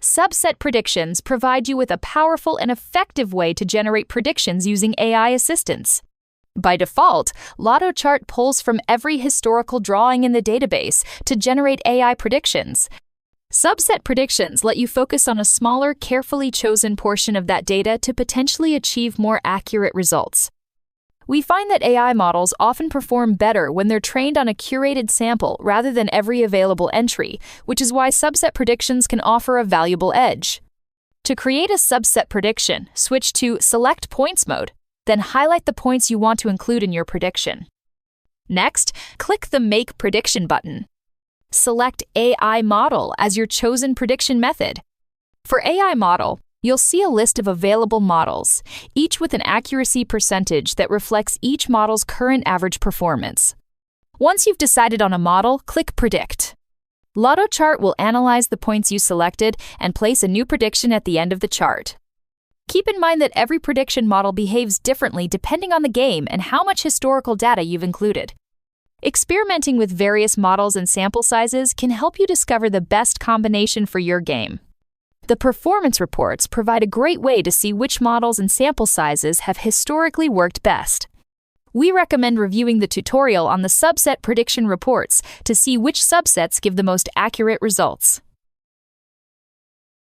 Subset predictions provide you with a powerful and effective way to generate predictions using AI assistance. By default, Lotto Chart pulls from every historical drawing in the database to generate AI predictions. Subset predictions let you focus on a smaller, carefully chosen portion of that data to potentially achieve more accurate results. We find that AI models often perform better when they're trained on a curated sample rather than every available entry, which is why subset predictions can offer a valuable edge. To create a subset prediction, switch to Select Points mode. Then highlight the points you want to include in your prediction. Next, click the Make Prediction button. Select AI Model as your chosen prediction method. For AI Model, you'll see a list of available models, each with an accuracy percentage that reflects each model's current average performance. Once you've decided on a model, click Predict. Lotto Chart will analyze the points you selected and place a new prediction at the end of the chart. Keep in mind that every prediction model behaves differently depending on the game and how much historical data you've included. Experimenting with various models and sample sizes can help you discover the best combination for your game. The performance reports provide a great way to see which models and sample sizes have historically worked best. We recommend reviewing the tutorial on the subset prediction reports to see which subsets give the most accurate results.